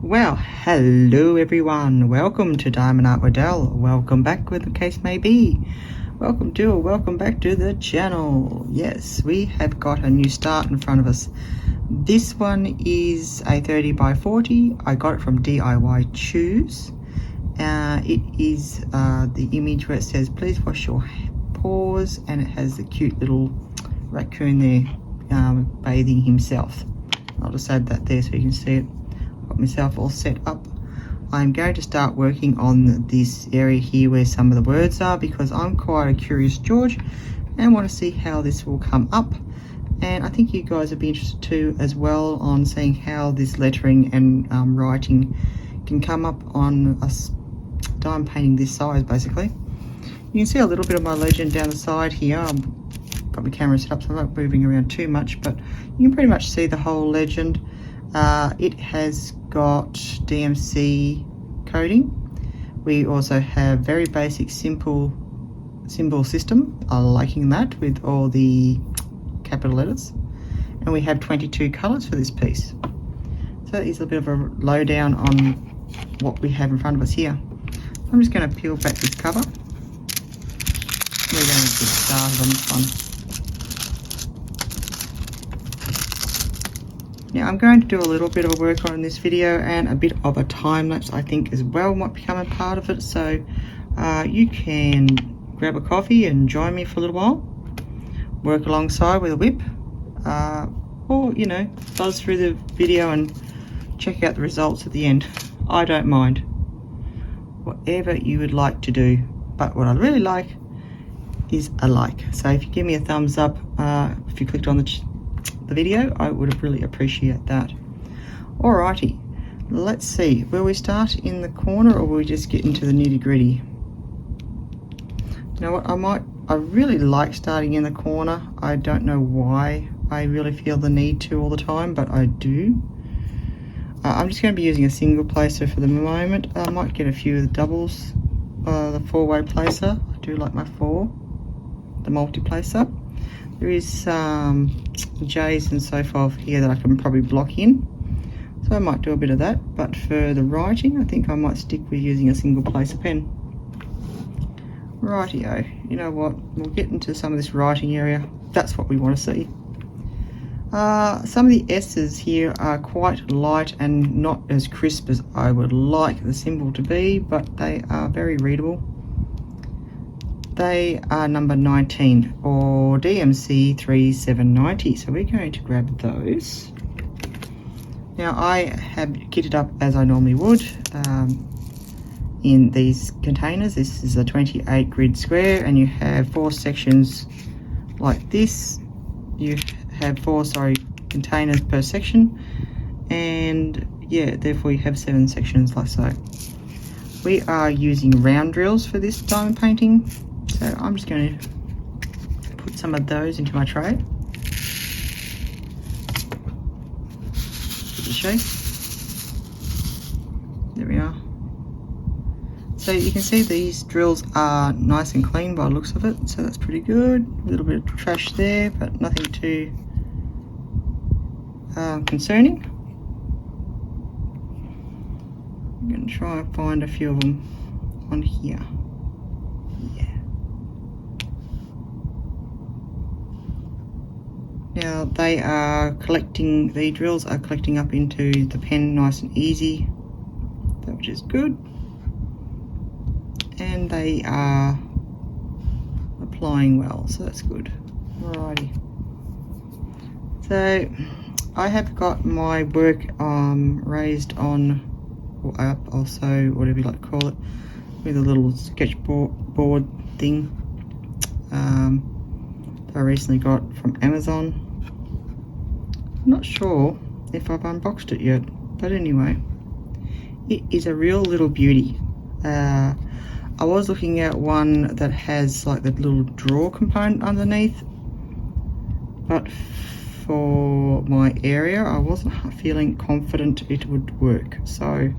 Well, hello everyone, welcome to Diamond Art with Del. Welcome back, where the case may be. Welcome to or welcome back to the channel. Yes, we have got a new start in front of us. This one is a 30 by 40. I got it from DIY Choose. It is the image where it says please wash your paws, and it has the cute little raccoon there bathing himself. I'll just add that there so you can see it. Got myself all set up. I'm going to start working on this area here where some of the words are, because I'm quite a curious George and want to see how this will come up. And I think you guys would be interested too as well on seeing how this lettering and writing can come up on a diamond painting this size. Basically, you can see a little bit of my legend down the side here. I've got my camera set up so I'm not moving around too much, but you can pretty much see the whole legend. It has got DMC coding. We also have very basic simple symbol system. I'm liking that with all the capital letters, and we have 22 colors for this piece. So that is a bit of a lowdown on what we have in front of us here. I'm just going to peel back this cover. We're going to get started on this one. Now I'm going to do a little bit of a work on this video, and a bit of a time lapse I think as well might become a part of it, so you can grab a coffee and join me for a little while, work alongside with a whip, or you know, buzz through the video and check out the results at the end. I don't mind, whatever you would like to do, but what I really like is a like. So if you give me a thumbs up, if you clicked on the video, I would really appreciate that. Alrighty, let's see, will we start in the corner or will we just get into the nitty-gritty? You know what, I really like starting in the corner. I don't know why I really feel the need to all the time, but I do. I'm just going to be using a single placer for the moment. I might get a few of the doubles, the 4-way placer. I do like my 4, the multi-placer. There is some J's and so forth here that I can probably block in, so I might do a bit of that, but for the writing I think I might stick with using a single placer pen. Rightio, you know what, we'll get into some of this writing area. That's what we want to see. Some of the S's here are quite light and not as crisp as I would like the symbol to be, but they are very readable. They are number 19 or DMC 3790, so we're going to grab those. Now I have kitted up as I normally would in these containers. This is a 28 grid square, and you have 4 sections like this. You have 4 containers per section, and yeah, therefore you have 7 sections like so. We are using round drills for this diamond painting, so I'm just going to put some of those into my tray. Give it a shake. There we are. So you can see these drills are nice and clean by the looks of it, so that's pretty good. A little bit of trash there, but nothing too concerning. I'm going to try and find a few of them on here. Now they are collecting, the drills are collecting up into the pen nice and easy, which is good. And they are applying well, so that's good. Alrighty. So I have got my work raised on, or up also, whatever you like to call it, with a little sketchboard thing that I recently got from Amazon. I'm not sure if I've unboxed it yet, but anyway, it is a real little beauty. I was looking at one that has like the little drawer component underneath, but for my area I wasn't feeling confident it would work, so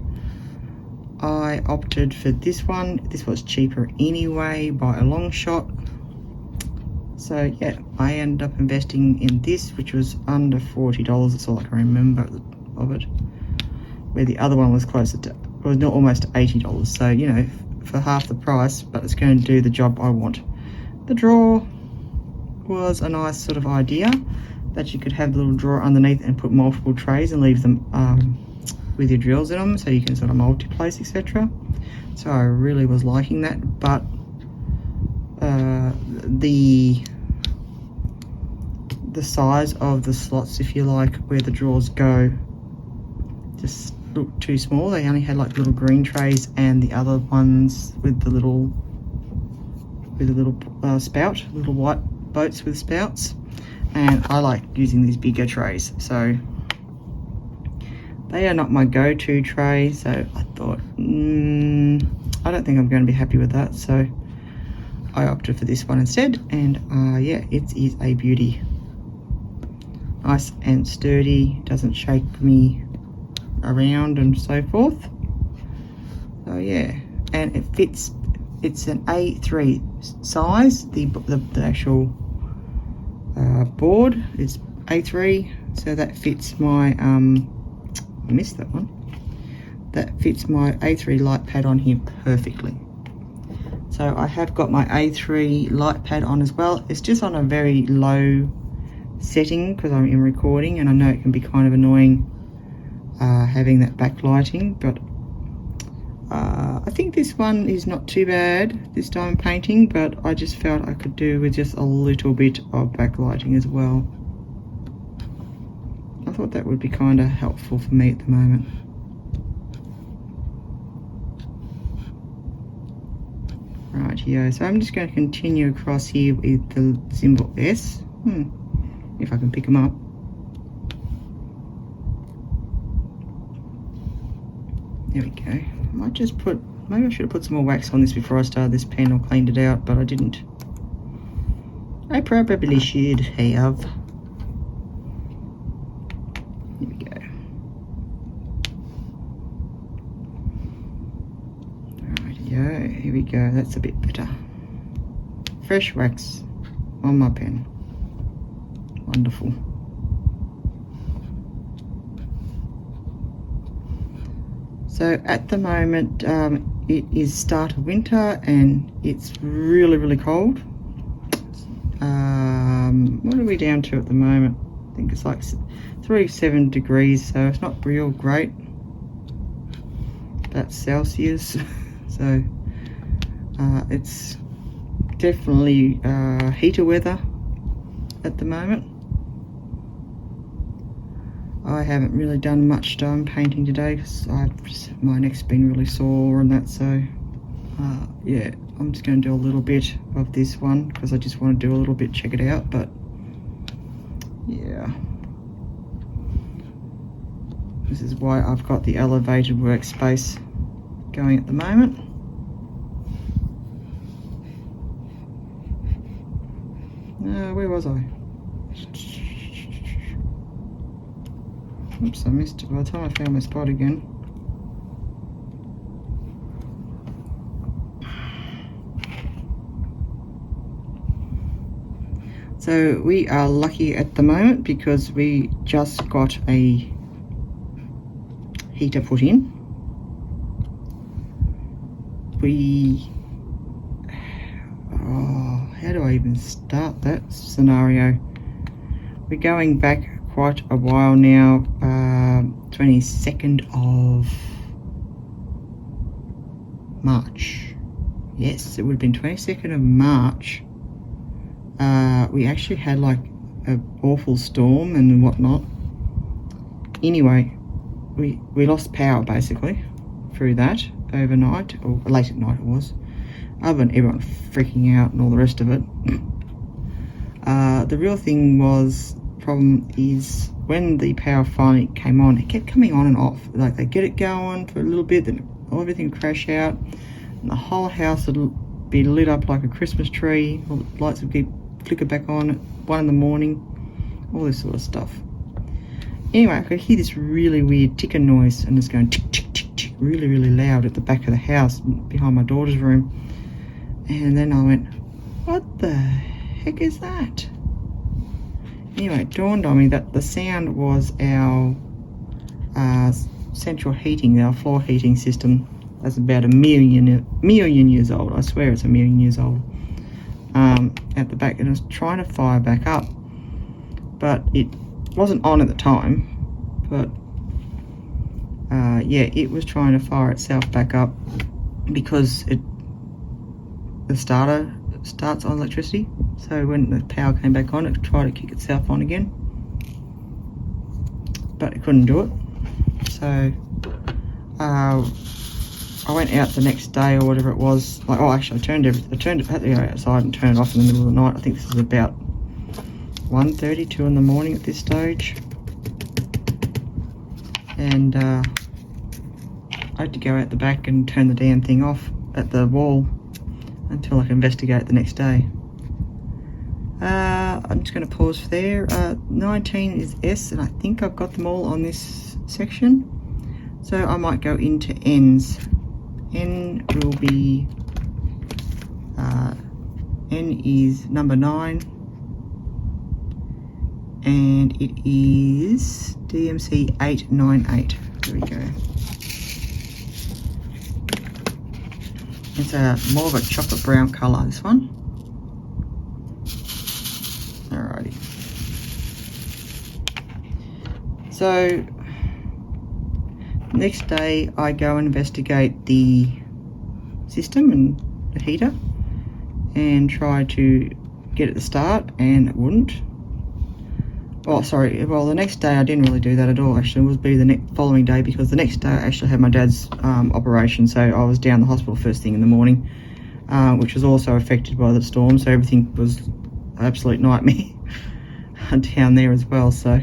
I opted for this one. This was cheaper anyway by a long shot. So yeah, I ended up investing in this, which was under $40. That's all I can remember of it. where the other one was closer to, was not almost $80. So, you know, for half the price, but it's going to do the job I want. The drawer was a nice sort of idea, that you could have the little drawer underneath and put multiple trays and leave them with your drills in them, so you can sort of multi-place, etc. So I really was liking that, but the size of the slots, if you like, where the drawers go, just looked too small. They only had like little green trays, and the other ones with the little spout, little white boats with spouts, and I like using these bigger trays, so they are not my go-to tray. So I thought I don't think I'm going to be happy with that, so I opted for this one instead. And yeah, it is a beauty. Nice and sturdy, doesn't shake me around and so forth. So yeah, and it fits. It's an A3 size. The actual board is A3, so that fits my I missed that one. That fits my A3 light pad on here perfectly. So I have got my A3 light pad on as well. It's just on a very low setting because I'm in recording, and I know it can be kind of annoying having that backlighting, but I think this one is not too bad, this diamond painting, but I just felt I could do with just a little bit of backlighting as well. I thought that would be kind of helpful for me at the moment. Right here, so I'm just going to continue across here with the symbol S. If I can pick them up. There we go. I might just put, maybe I should have put some more wax on this before I started this pen or cleaned it out, but I didn't. I probably should have. Here we go. Rightio, here we go. That's a bit better. Fresh wax on my pen. Wonderful. So at the moment it is start of winter and it's really cold. What are we down to at the moment? I think it's like 37 degrees, so it's not real great. That's Celsius. So it's definitely heater weather at the moment. I haven't really done much diamond painting today because my neck's been really sore and that, so yeah, I'm just going to do a little bit of this one because I just want to do a little bit, check it out. But yeah, this is why I've got the elevated workspace going at the moment. Where was I? Oops, I missed it by the time I found my spot again. So we are lucky at the moment because we just got a heater put in. How do I even start that scenario? We're going back quite a while now. 22nd of March. Yes, it would have been 22nd of March. We actually had like an awful storm and whatnot. Anyway, we lost power basically through that overnight, or late at night it was. Other than everyone freaking out and all the rest of it. The real thing was, problem is when the power finally came on, it kept coming on and off. Like they get it going for a little bit, then everything would crash out, and the whole house would be lit up like a Christmas tree. All the lights would keep flicker back on at 1 in the morning, all this sort of stuff. Anyway, I could hear this really weird ticking noise, and it's going tick tick tick tick, really loud at the back of the house behind my daughter's room. And then I went, what the heck is that? Anyway, it dawned on me that the sound was our central heating, our floor heating system, that's about a million years old. I swear it's a million years old. At the back, and it was trying to fire back up, but it wasn't on at the time. But yeah, it was trying to fire itself back up because the starter starts on electricity. So when the power came back on, it tried to kick itself on again, but it couldn't do it. So I went out the next day or whatever it was. Like, oh, actually, I had to go outside and turn it off in the middle of the night. I think this is about 1:30, 2 in the morning at this stage. And I had to go out the back and turn the damn thing off at the wall until I can investigate the next day. I'm just going to pause for there. 19 is S, and I think I've got them all on this section. So I might go into N's. N will be, N is number 9. And it is DMC 898. There we go. It's more of a chocolate brown colour, this one. Alrighty. So, next day I go and investigate the system and the heater and try to get it to start, and it wouldn't. Oh, sorry. Well, the next day I didn't really do that at all. Actually, it would be the following day, because the next day I actually had my dad's operation. So I was down the hospital first thing in the morning, which was also affected by the storm. So everything was an absolute nightmare down there as well. So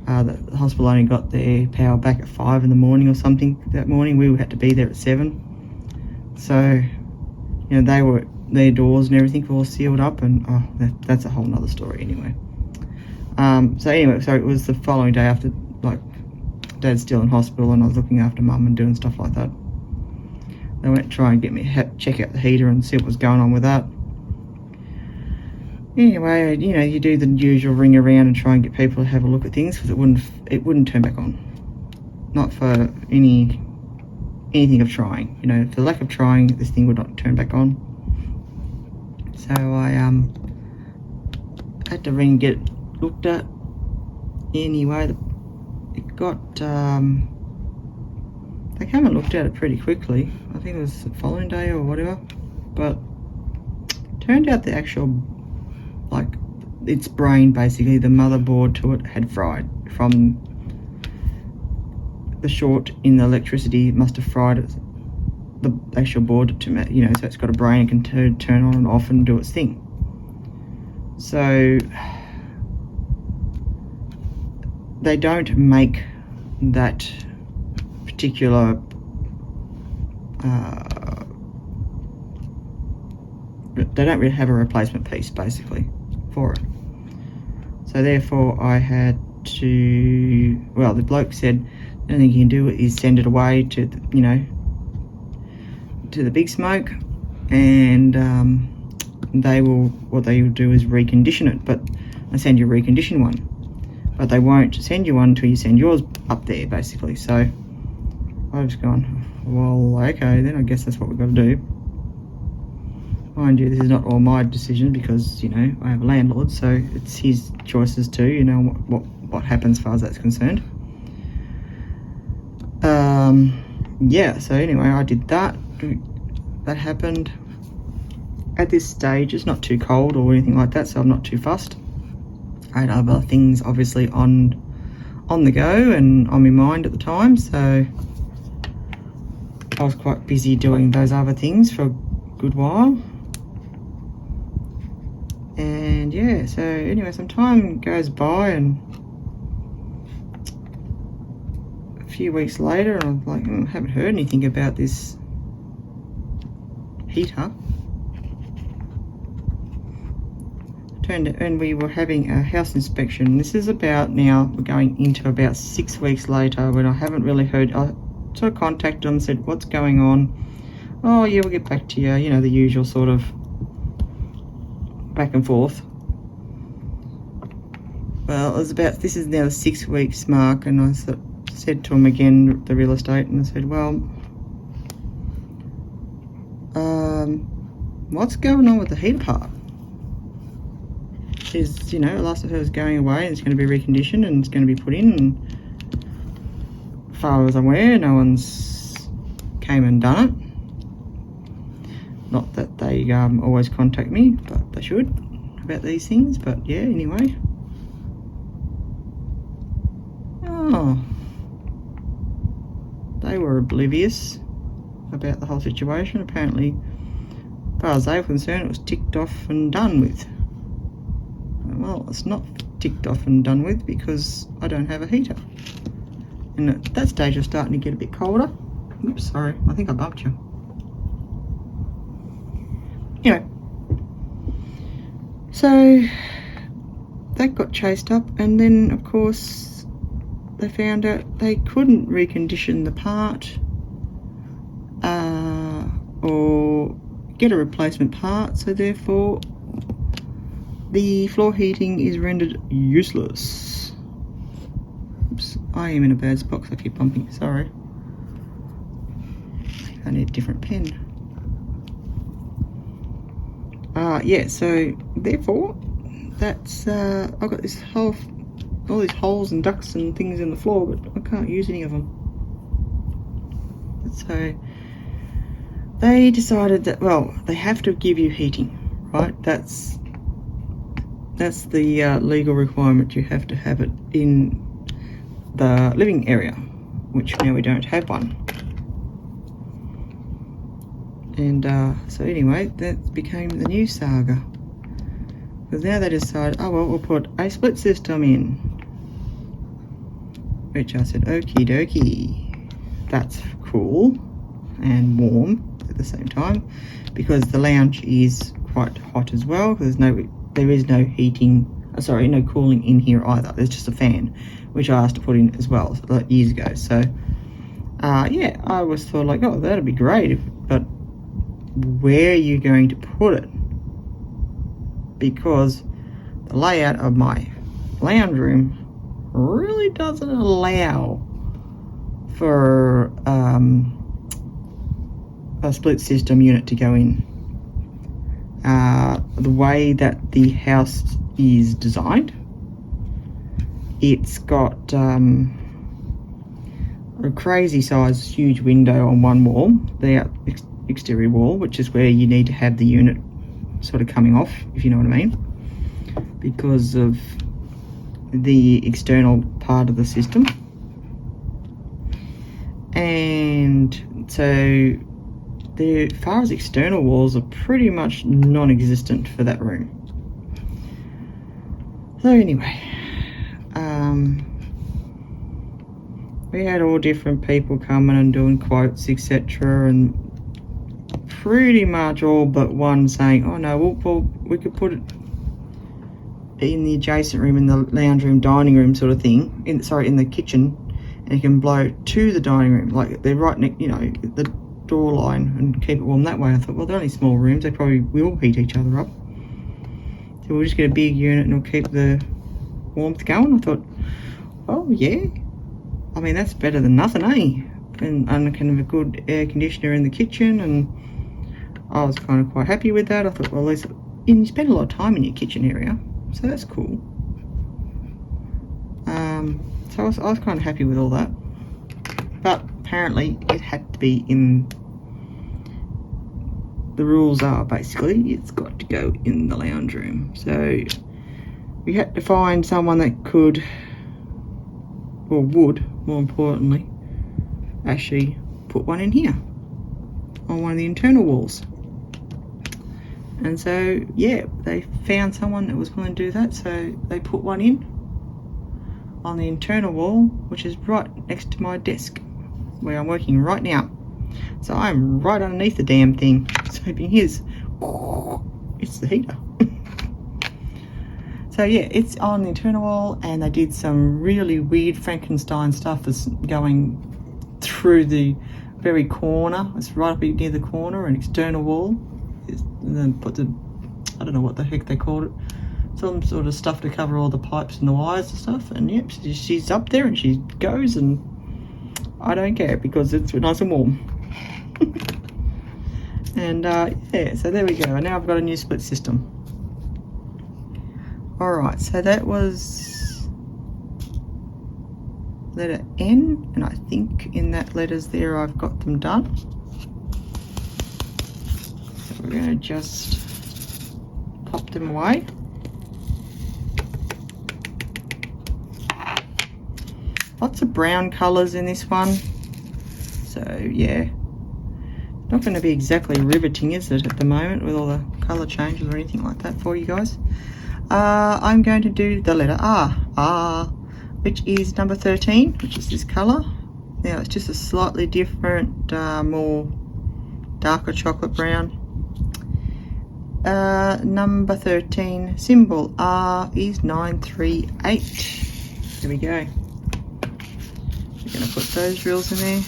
the hospital only got their power back at 5 in the morning or something that morning. We had to be there at 7. So, you know, their doors and everything were all sealed up, and oh, that's a whole nother story anyway. So anyway, so it was the following day after, like, Dad's still in hospital and I was looking after Mum and doing stuff like that. They went to try and get me check out the heater and see what was going on with that. Anyway, you know, you do the usual ring around and try and get people to have a look at things, because it wouldn't turn back on. Not for anything of trying. You know, for the lack of trying, this thing would not turn back on. So I had to ring and get it looked at. Anyway, it got they came and looked at it pretty quickly. I think it was the following day or whatever, but turned out the actual, like, its brain, basically the motherboard to it, had fried from the short in the electricity. It must have fried it, the actual board, to, you know, so it's got a brain and can turn on and off and do its thing. So they don't make that particular they don't really have a replacement piece basically for it. So therefore I had to, well, the bloke said the only thing you can do is send it away to the, you know, to the big smoke, and what they will do is recondition it, but they send you a reconditioned one. But they won't send you one until you send yours up there, basically. So I've just gone, well, okay, then I guess that's what we've got to do. Mind you, this is not all my decision, because, you know, I have a landlord, so it's his choices too, you know, what happens as far as that's concerned. Yeah, so anyway, I did that. That happened. At this stage, it's not too cold or anything like that, so I'm not too fussed. I had other things obviously on the go and on my mind at the time, so I was quite busy doing those other things for a good while. And yeah, so anyway, some time goes by, and a few weeks later, and I'm like, I haven't heard anything about this heater. And we were having a house inspection. This is about, now we're going into about 6 weeks later, when I haven't really heard. I sort of contacted them and said, what's going on? Oh yeah, we'll get back to you, you know, the usual sort of back and forth. Well, it was about, this is now the 6 weeks mark, and I thought, said to him again, the real estate, and I said, well, what's going on with the heater part? Is, you know, last of her is going away and it's going to be reconditioned and it's going to be put in, and as far as I'm aware, no one's came and done it. Not that they always contact me, but they should about these things. But yeah, anyway. Oh, they were oblivious about the whole situation. Apparently, as far as they were concerned, it was ticked off and done with. Well, it's not ticked off and done with because I don't have a heater. And at that stage, it's starting to get a bit colder. Oops, sorry, I think I bumped you. Anyway, so that got chased up, and then of course they found out they couldn't recondition the part or get a replacement part, so therefore the floor heating is rendered useless. Oops, I am in a bad spot because I keep bumping, sorry. I need a different pen. Yeah, so therefore that's I've got this whole, all these holes and ducts and things in the floor, but I can't use any of them. So they decided that, well, they have to give you heating, right? That's the legal requirement. You have to have it in the living area, which now we don't have one. And so anyway, that became the new saga. Because now they decided, oh well, we'll put a split system in. Which I said, okie dokie. That's cool and warm at the same time, because the lounge is quite hot as well. There is no heating, sorry, no cooling in here either. There's just a fan, which I asked to put in as well years ago. So yeah, I was thought like, oh, that'd be great, but where are you going to put it? Because the layout of my lounge room really doesn't allow for a split system unit to go in. The way that the house is designed, it's got a crazy size huge window on one wall, the exterior wall, which is where you need to have the unit sort of coming off, if you know what I mean, because of the external part of the system. And so the as far as external walls are pretty much non-existent for that room. So anyway, we had all different people coming and doing quotes, etc., and pretty much all but one saying, oh no, well, we could put it in the adjacent room, in the lounge room, dining room sort of thing, in the kitchen, and you can blow to the dining room, like they're right next, you know, the door line, and keep it warm that way. I thought, well, they're only small rooms, they probably will heat each other up, so we'll just get a big unit and it'll keep the warmth going. I thought, oh yeah, I mean, that's better than nothing, eh? And I can have a good air conditioner in the kitchen, and I was kind of quite happy with that. I thought, well, at least you spend a lot of time in your kitchen area, so that's cool. So I was kind of happy with all that, but apparently it had to be in, the rules are basically it's got to go in the lounge room. So we had to find someone that could, or would, more importantly, actually put one in here on one of the internal walls. And so yeah, they found someone that was willing to do that, so they put one in on the internal wall, which is right next to my desk where I'm working right now. So I'm right underneath the damn thing. So you can hear this, it's the heater. So yeah, it's on the internal wall, and they did some really weird Frankenstein stuff that's going through the very corner. It's right up near the corner, an external wall. And then put the, I don't know what the heck they called it, some sort of stuff to cover all the pipes and the wires and stuff. And yep, she's up there and she goes, and I don't care because it's nice and warm. And yeah, so there we go. And now I've got a new split system. Alright, so that was letter N, and I think in that letters there I've got them done. So we're going to just pop them away. Lots of brown colours in this one, so yeah, not going to be exactly riveting, is it, at the moment with all the colour changes or anything like that for you guys. I'm going to do the letter R, which is number 13, which is this colour. Now it's just a slightly different, more darker chocolate brown. Number 13, symbol R is 938. There we go. We're going to put those drills in there.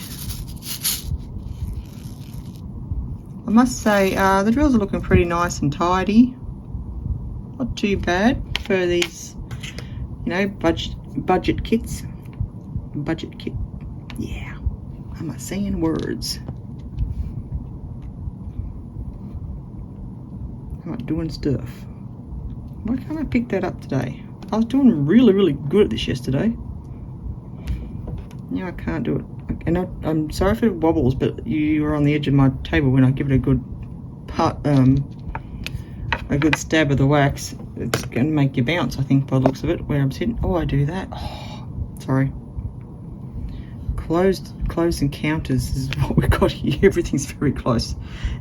I must say the drills are looking pretty nice and tidy. Not too bad for these, you know, budget kits. Budget kit. Yeah. I'm not saying words. I'm not doing stuff. Why can't I pick that up today? I was doing really good at this yesterday. Now I can't do it. And I'm sorry if it wobbles, but you were on the edge of my table when I give it a good stab of the wax. It's going to make you bounce, I think, by the looks of it, where I'm sitting. Oh, I do that. Oh, sorry. Closed encounters is what we've got here. Everything's very close.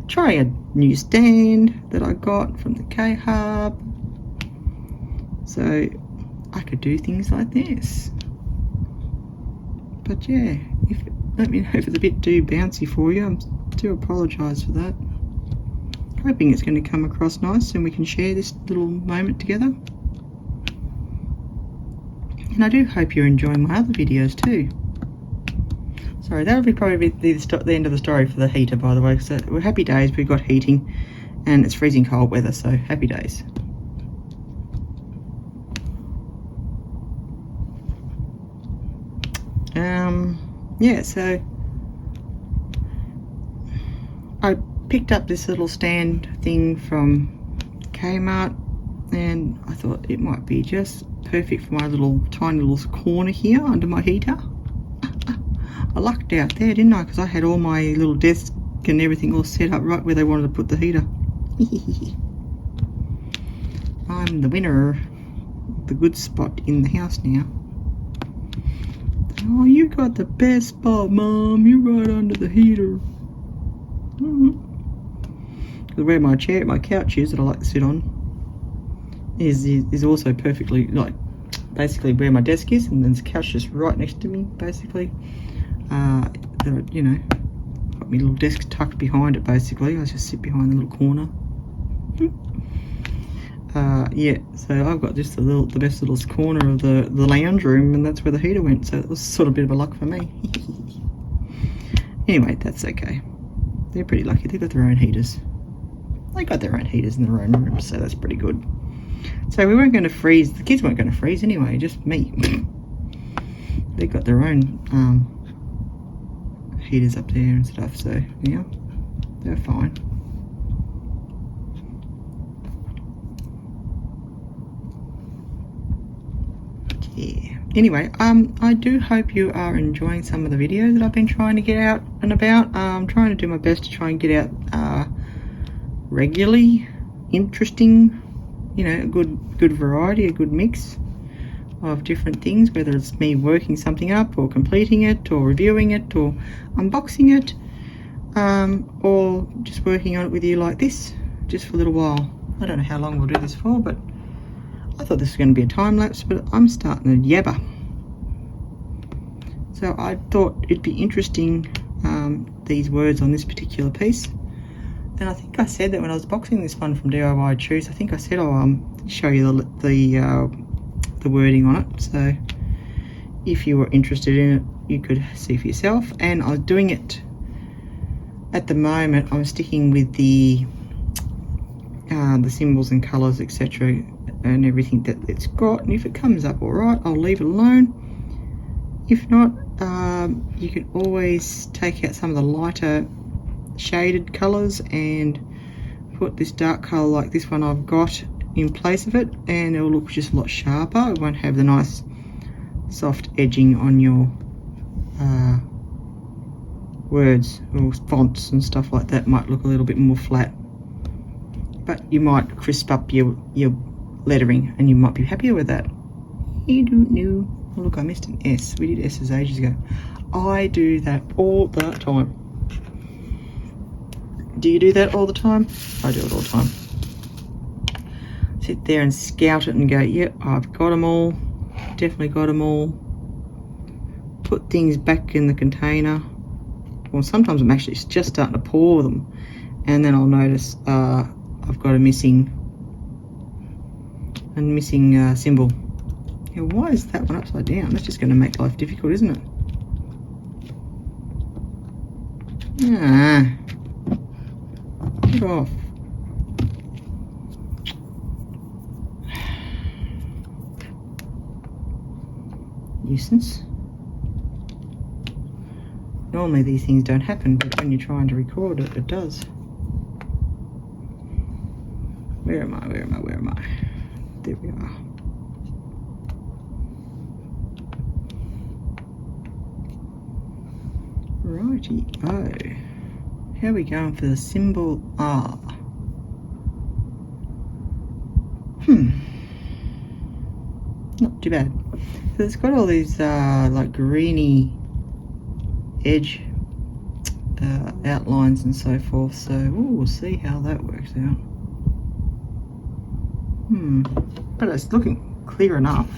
Trying a new stand that I got from the K-Hub. So I could do things like this. But yeah, let me know if it's a bit too bouncy for you. I do apologise for that. Hoping it's going to come across nice and we can share this little moment together. And I do hope you're enjoying my other videos too. Sorry, that'll be probably the end of the story for the heater, by the way, because we're happy days, we've got heating and it's freezing cold weather, so happy days. Yeah, so I picked up this little stand thing from Kmart and I thought it might be just perfect for my tiny little corner here under my heater. I lucked out there, didn't I? Because I had all my little desk and everything all set up right where they wanted to put the heater. I'm the winner. The good spot in the house now. Oh, you got the best spot, Mom. You're right under the heater. Where my couch is that I like to sit on is also perfectly, like, basically where my desk is, and then the couch just right next to me, basically. You know, got my little desk tucked behind it, basically. I just sit behind the little corner. Yeah, so I've got just the best little corner of the lounge room, and that's where the heater went, so it was sort of a bit of a luck for me. Anyway, that's okay. They're pretty lucky, they've got their own heaters. They got their own heaters in their own rooms, so that's pretty good. So we weren't going to freeze, the kids weren't going to freeze anyway, just me. They got their own heaters up there and stuff, so yeah, they're fine. Yeah. Anyway, I do hope you are enjoying some of the videos that I've been trying to get out and about. I'm trying to do my best to try and get out regularly, interesting, you know, a good variety, a good mix of different things, whether it's me working something up or completing it or reviewing it or unboxing it, or just working on it with you like this, just for a little while. I don't know how long we'll do this for, but I thought this was going to be a time lapse, but I'm starting to yabber. So I thought it'd be interesting, these words on this particular piece. And I think I said that when I was boxing this one from DIY Choose, I think I said I'll show you the wording on it. So if you were interested in it, you could see for yourself. And I was doing it at the moment, I'm sticking with the symbols and colours, etc., and everything that it's got. And if it comes up all right, I'll leave it alone. If not, you can always take out some of the lighter shaded colors and put this dark color like this one I've got in place of it, and it'll look just a lot sharper. It won't have the nice soft edging on your words or fonts and stuff like that. Might look a little bit more flat, but you might crisp up your lettering and you might be happier with that. You don't know. Oh, look, I missed an S. We did S's ages ago. I do that all the time. Do you do that all the time? I do it all the time. Sit there and scout it and go, yep, I've got them all. Definitely got them all. Put things back in the container. Well, sometimes I'm actually just starting to pour them, and then I'll notice I've got a missing symbol. Yeah, why is that one upside down? That's just going to make life difficult, isn't it? Ah, get off. Nuisance. Normally these things don't happen, but when you're trying to record it, it does. Where am I? Where am I? Where am I? There we are. Righty. Oh, how are we going for the symbol R? Not too bad. So it's got all these like greeny edge outlines and so forth. So we'll see how that works out. But it's looking clear enough.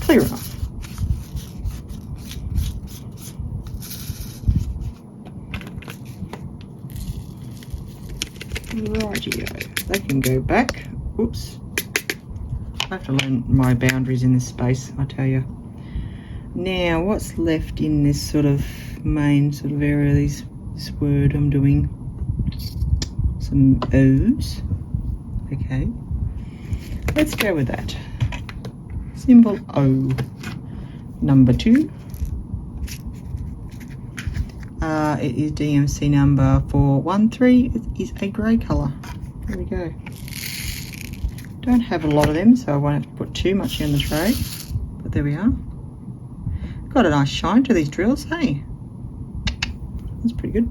Clear enough. Rightio. They can go back. Oops. I have to learn my boundaries in this space, I tell you. Now, what's left in this sort of main sort of area, this word I'm doing? Some O's. Okay. Let's go with that. Symbol O. Number 2. It is DMC number 413. It is a grey colour. There we go. Don't have a lot of them, so I won't have to put too much in the tray. But there we are. Got a nice shine to these drills, hey? That's pretty good.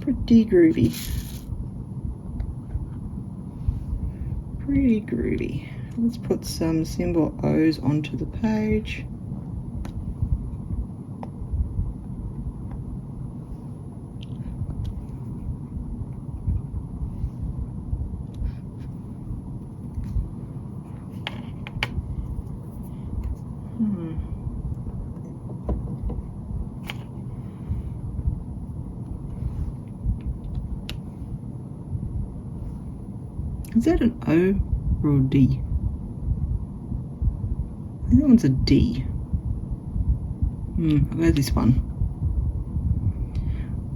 Pretty groovy. Pretty groovy. Let's put some symbol O's onto the page. Is that an O or a D? I think that one's a D. I'll go this one.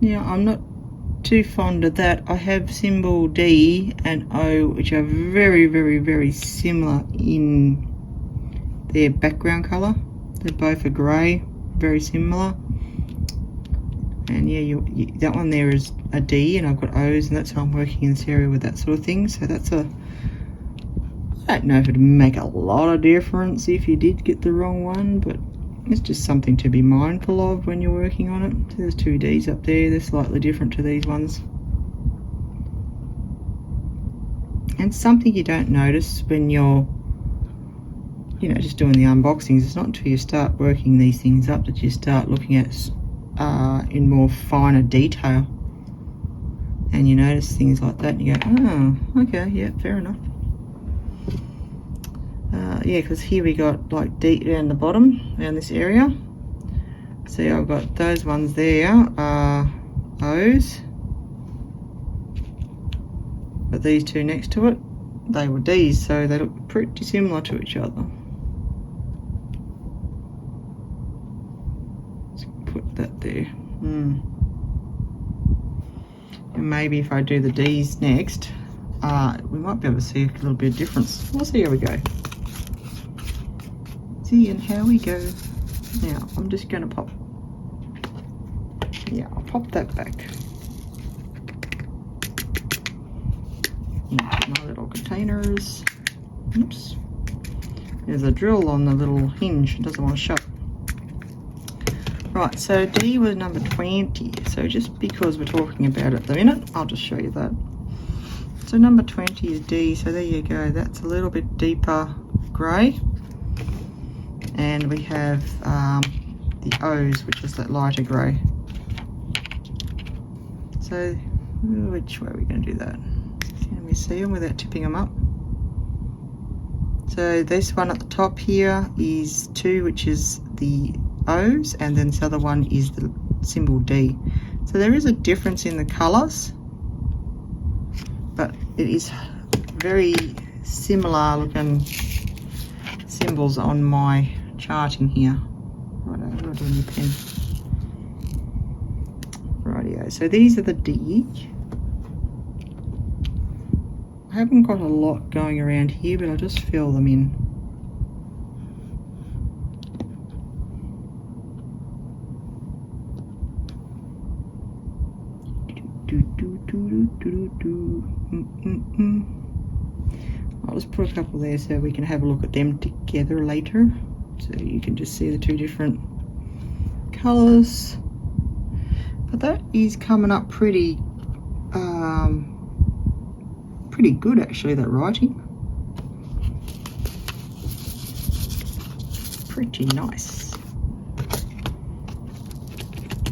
Now, I'm not too fond of that. I have symbol D and O, which are very, very, very similar in their background colour. They're both a grey, very similar. And yeah, that one there is a D, and I've got O's, and that's how I'm working in this area with that sort of thing. So that's I don't know if it'd make a lot of difference if you did get the wrong one, but it's just something to be mindful of when you're working on it. So there's 2 D's up there. They're slightly different to these ones. And something you don't notice when you're, you know, just doing the unboxings. It's not until you start working these things up that you start looking at in more finer detail, and you notice things like that and you go, oh, okay, yeah, fair enough. Yeah, because here we got like deep down the bottom around this area. See, I've got those ones there are O's, but these two next to it, they were D's, so they look pretty similar to each other. Put that there. And maybe if I do the D's next, we might be able to see a little bit of difference. We'll see how we go. seeing how we go. Now I'm just going to pop, yeah, I'll pop that back into my little containers. Oops, there's a drill on the little hinge, it doesn't want to shut. Right, so D was number 20, so just because we're talking about it at the minute, I'll just show you that. So number 20 is D, so there you go, that's a little bit deeper grey. And we have the O's, which is that lighter grey. So which way are we going to do that? Can we see them without tipping them up? So this one at the top here is 2, which is the O's, and then this other one is the symbol D. So there is a difference in the colours, but it is very similar looking symbols on my charting here. Right, I'm not doing the pen. Rightio, so these are the D. I haven't got a lot going around here, but I'll just fill them in. I'll just put a couple there so we can have a look at them together later, so you can just see the two different colours. But that is coming up pretty pretty good actually, that writing. Pretty nice.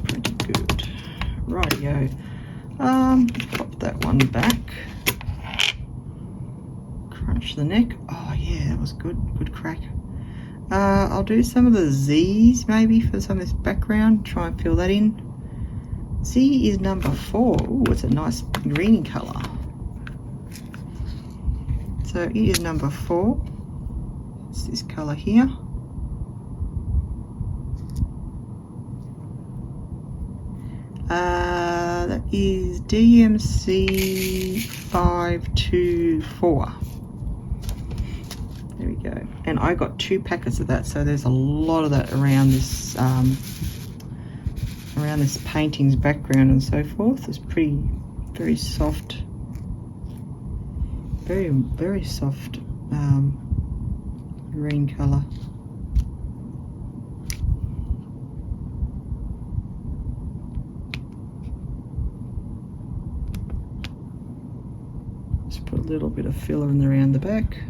Pretty good. Rightio. Pop that one back. Crunch the neck. Oh yeah, that was good. Good crack. I'll do some of the Z's maybe for some of this background. Try and fill that in. Z is number 4. Oh, it's a nice greeny colour. So it is number 4. It's this colour here. That is DMC 524. There we go. And I got 2 packets of that, so there's a lot of that around this painting's background and so forth. It's pretty, very soft, very soft green colour. Just put a little bit of filler in around the back.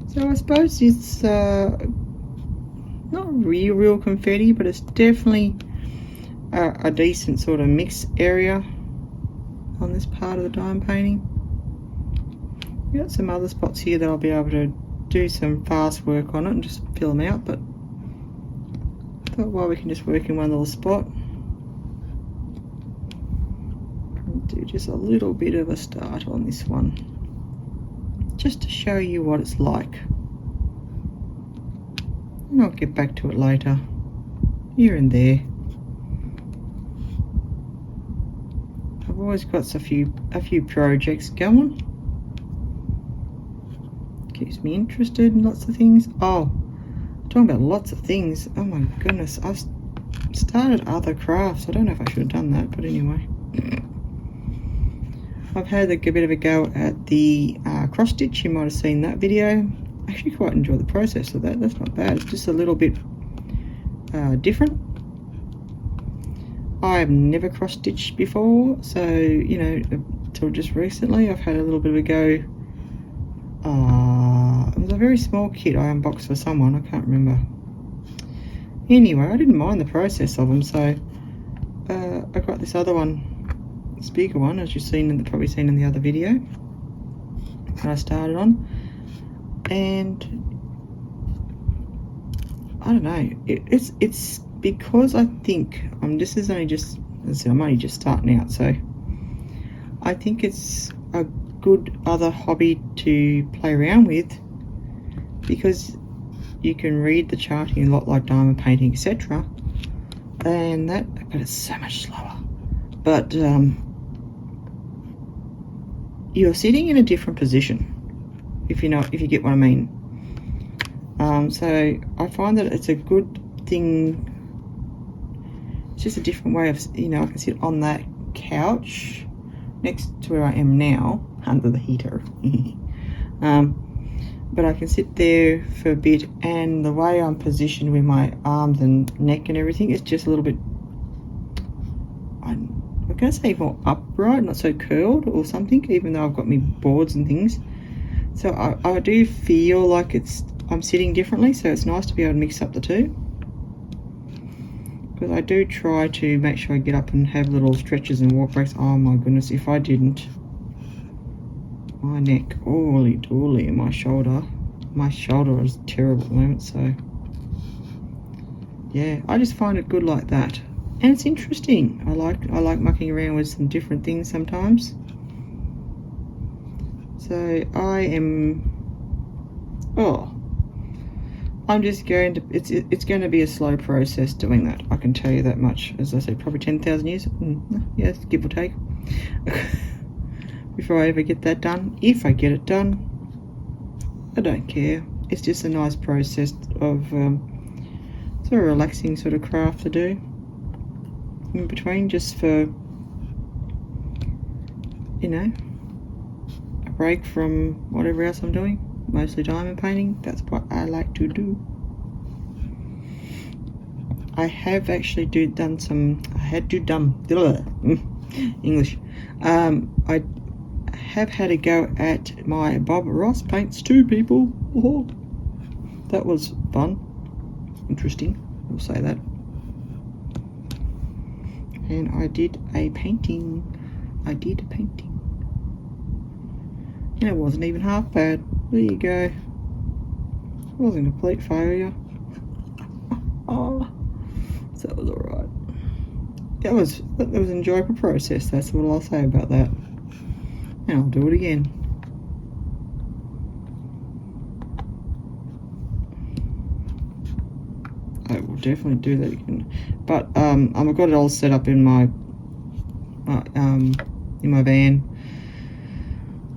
So I suppose it's not real confetti, but it's definitely a decent sort of mix area on this part of the diamond painting. We've got some other spots here that I'll be able to do some fast work on it and just fill them out, but I thought, well, we can just work in one little spot and do just a little bit of a start on this one, just to show you what it's like. And I'll get back to it later, here and there. I've always got a few projects going. Keeps me interested in lots of things. Oh, talking about lots of things. Oh my goodness, I've started other crafts. I don't know if I should have done that, but anyway. I've had a bit of a go at the cross stitch. You might have seen that video. I actually quite enjoy the process of that. That's not bad. It's just a little bit different. I've never cross stitched before, so you know, until just recently I've had a little bit of a go. It was a very small kit I unboxed for someone, I can't remember. Anyway, I didn't mind the process of them, so I got this other one, this bigger one, as you've seen, probably seen in the other video that I started on. And I don't know, it's because I think this is only just, as I said, I'm only just starting out, so I think it's a good other hobby to play around with, because you can read the charting a lot like diamond painting, etc. And that, but it's so much slower. But you're sitting in a different position, if you get what I mean. So I find that it's a good thing. It's just a different way of, you know, I can sit on that couch next to where I am now under the heater. But I can sit there for a bit, and the way I'm positioned with my arms and neck and everything is just a little bit, I'm going to say more upright, not so curled or something, even though I've got my boards and things. So I do feel like I'm sitting differently, so it's nice to be able to mix up the two. Because I do try to make sure I get up and have little stretches and walk breaks. Oh my goodness, if I didn't, my neck, holy dooly, and my shoulder is terrible at the moment. So yeah, I just find it good like that, and it's interesting. I like mucking around with some different things sometimes. So I'm just going to, it's going to be a slow process doing that, I can tell you that much. As I said, probably 10,000 years, yes, give or take, before I ever get that done. If I get it done, I don't care. It's just a nice process of sort of relaxing sort of craft to do in between, just for, you know, a break from whatever else I'm doing. Mostly diamond painting. That's what I like to do. I have actually done some. I had to English. I have had a go at my Bob Ross paints too, people. Oh, that was fun, interesting. We'll say that. And I did a painting. And it wasn't even half bad. There you go. It wasn't a complete failure. Oh, so it was alright. It was an enjoyable process. That's what I'll say about that. And I'll do it again. I will definitely do that again. But I've got it all set up in my van.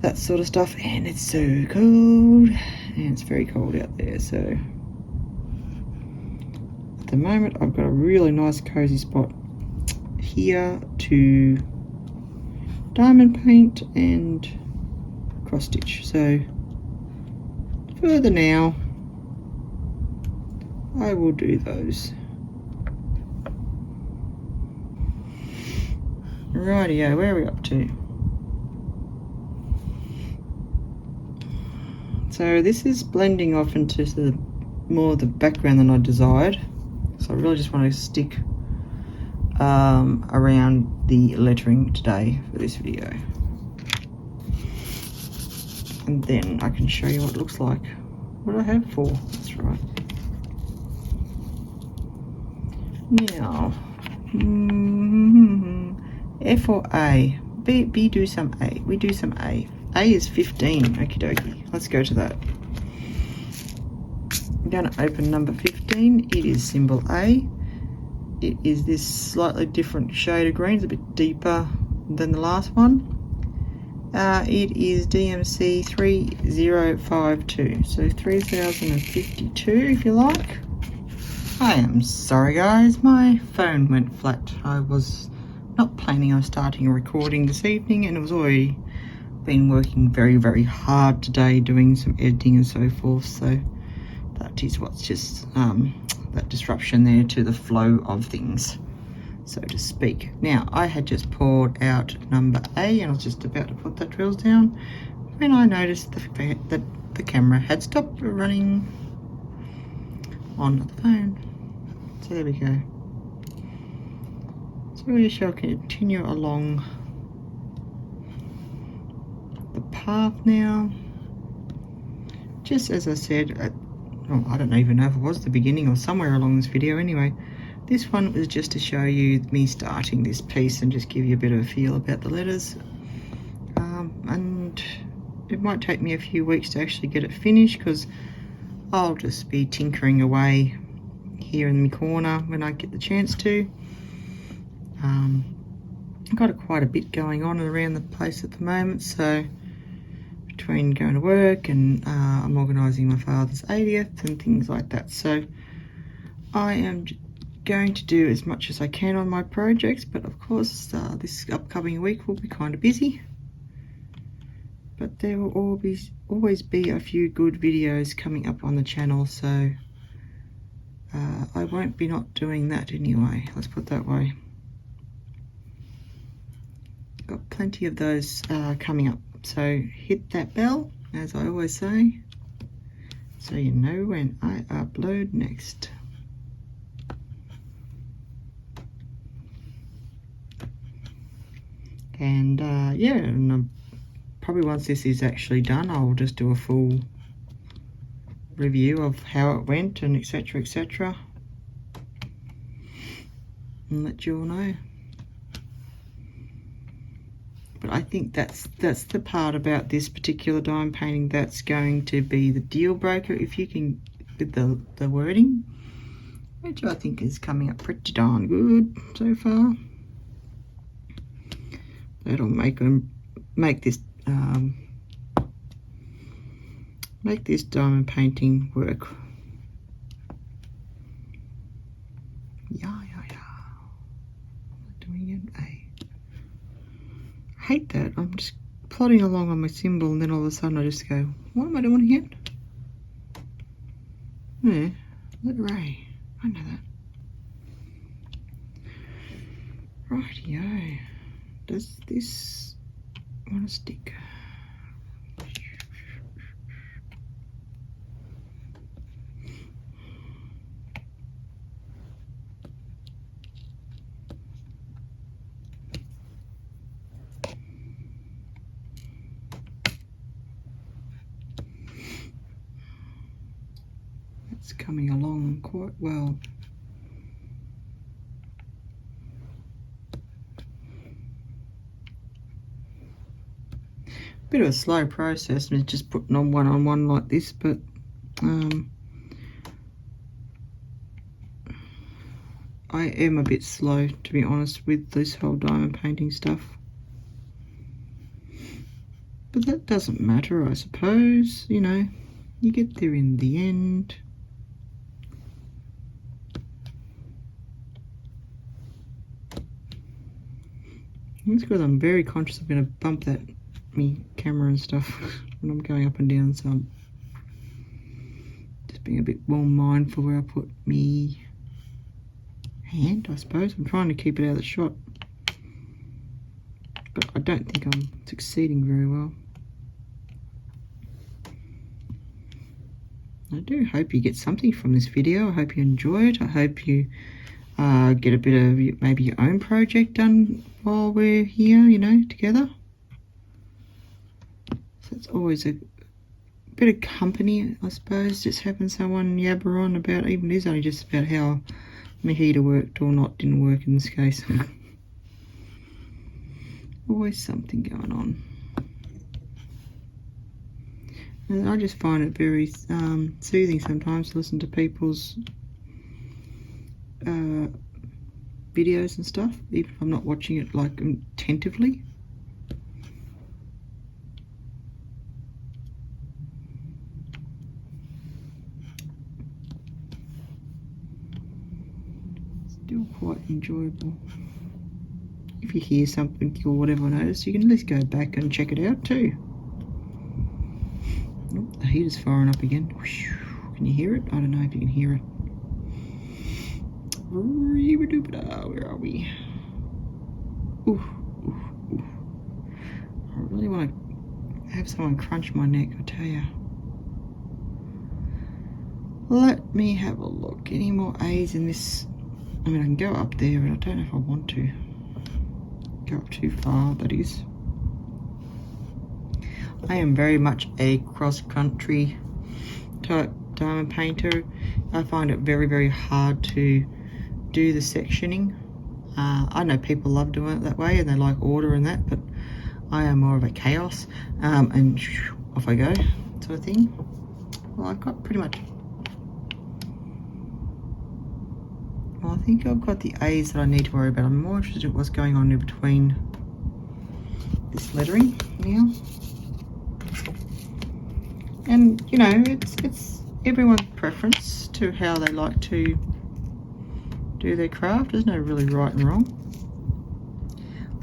That sort of stuff, and it's so cold, and it's very cold out there. So at the moment I've got a really nice cozy spot here to diamond paint and cross stitch. So further now I will do those. Rightio, where are we up to? So this is blending off into the more the background than I desired. So I really just want to stick around the lettering today for this video. And then I can show you what it looks like. What do I have for? That's right. Now, F or A? B do some A. We do some A. A is 15. Okie dokie. Let's go to that. I'm going to open number 15. It is symbol A. It is this slightly different shade of green. It's a bit deeper than the last one. It is DMC 3052. So 3052 if you like. I am sorry guys, my phone went flat. I was not planning on starting a recording this evening, and it was already been working very, very hard today doing some editing and so forth. So that is what's just that disruption there to the flow of things, so to speak. Now I had just poured out number A, and I was just about to put that drills down when I noticed that the camera had stopped running on the phone. So there we go. So we shall continue along the path now. Just as I said, I don't even know if it was the beginning or somewhere along this video anyway. This one was just to show you me starting this piece and just give you a bit of a feel about the letters. And it might take me a few weeks to actually get it finished, because I'll just be tinkering away here in the corner when I get the chance to. I've got quite a bit going on around the place at the moment, so between going to work and I'm organising my father's 80th and things like that. So I am going to do as much as I can on my projects, but of course this upcoming week will be kind of busy. But there will always be a few good videos coming up on the channel, so I won't be not doing that anyway, let's put it that way. Got plenty of those coming up, so hit that bell, as I always say, so you know when I upload next. And yeah, and probably once this is actually done, I'll just do a full review of how it went and etc, and let you all know. But I think that's the part about this particular diamond painting that's going to be the deal breaker, if you can, with the wording, which I think is coming up pretty darn good so far. That'll make this diamond painting work. Yeah. Doing it. I hate that. I'm just plodding along on my symbol, and then all of a sudden I just go, what am I doing again? Yeah, let Ray. I know that. Rightio. Does this want to stick? It's coming along quite well. Bit of a slow process, and just putting on one like this, but I am a bit slow, to be honest, with this whole diamond painting stuff. But that doesn't matter, I suppose. You know, you get there in the end. It's because I'm very conscious I'm going to bump that me camera and stuff when I'm going up and down, so I'm just being a bit more mindful where I put me hand, I suppose. I'm trying to keep it out of the shot, but I don't think I'm succeeding very well. I do hope you get something from this video. I hope you enjoy it. I hope you get a bit of maybe your own project done while we're here, you know, together. So it's always a bit of company, I suppose, just having someone yabber on about, even it is only just about how my heater worked or not, didn't work in this case. Always something going on. And I just find it very soothing sometimes to listen to people's videos and stuff, even if I'm not watching it like attentively. Still quite enjoyable. If you hear something or whatever notice, you can at least go back and check it out too. Oh, the heater's firing up again. Can you hear it? I don't know if you can hear it. Where are we? Ooh. I really want to have someone crunch my neck, I tell you. Let me have a look. Any more A's in this? I mean, I can go up there, but I don't know if I want to go up too far, that is. I am very much a cross-country type diamond painter. I find it very, very hard to do the sectioning. I know people love doing it that way and they like order and that, but I am more of a chaos and off I go sort of thing. Well, I've got pretty much, well, I think I've got the A's that I need to worry about. I'm more interested in what's going on in between this lettering now. And you know, it's everyone's preference to how they like to do their craft. There's no really right and wrong.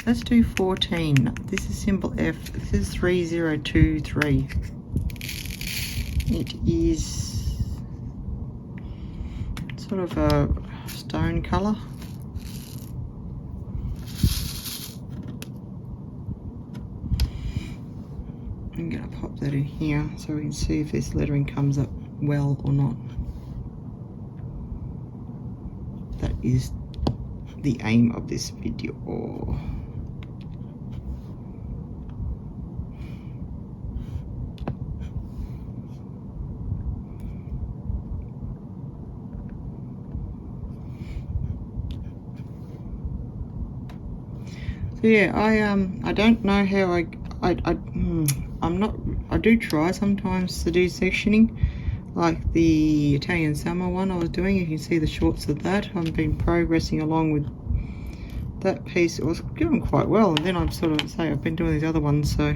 Let's do 14. This is symbol F. This is 3023. It is sort of a stone colour. I'm going to pop that in here so we can see if this lettering comes up well or not. That is the aim of this video. So yeah, I don't know how I do try sometimes to do sectioning, like the Italian summer one I was doing. You can see the shorts of that. I've been progressing along with that piece. It was going quite well, and then I'm sort of I've been doing these other ones, so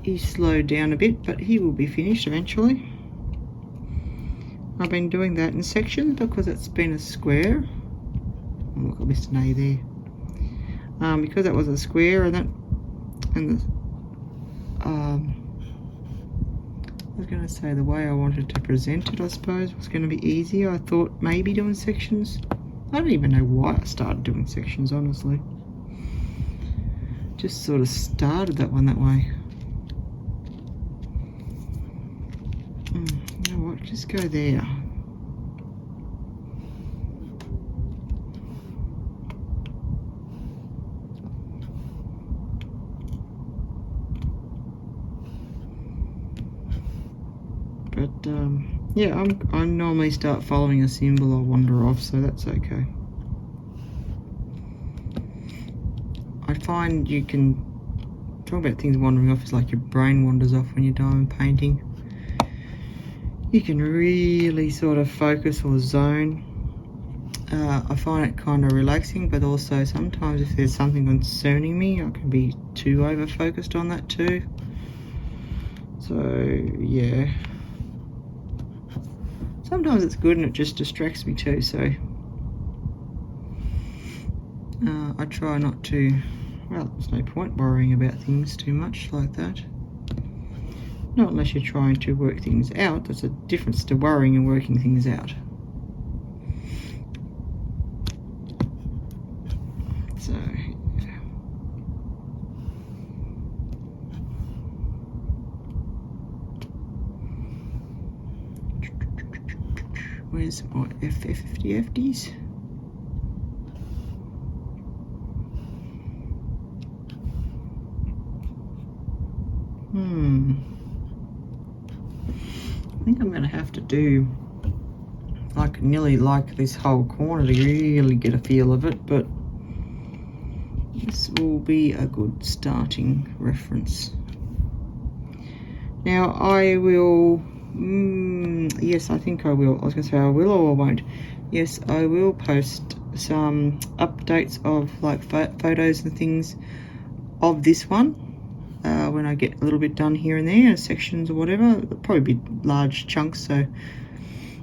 he slowed down a bit, but he will be finished eventually. I've been doing that in sections because it's been a square. Oh, look at Mr. Nay there. Because that was a square, and I was going to say the way I wanted to present it, I suppose, was going to be easier. I thought maybe doing sections. I don't even know why I started doing sections, honestly. Just sort of started that one that way. You know what, just go there. But yeah, I normally start following a symbol or wander off, so that's okay. I find you can talk about things wandering off is like your brain wanders off when you're diamond painting. You can really sort of focus or zone. I find it kind of relaxing, but also sometimes if there's something concerning me, I can be too over focused on that too. So yeah, sometimes it's good and it just distracts me too, so I try not to, well, there's no point worrying about things too much like that. Not unless you're trying to work things out. There's a difference to worrying and working things out. So where's my FFDs? I think I'm going to have to do like nearly like this whole corner to really get a feel of it, but this will be a good starting reference. Now I will, yes, I think I will. I was going to say I will or I won't. Yes, I will post some updates of like photos and things of this one when I get a little bit done here and there, sections or whatever. It'll probably be large chunks, so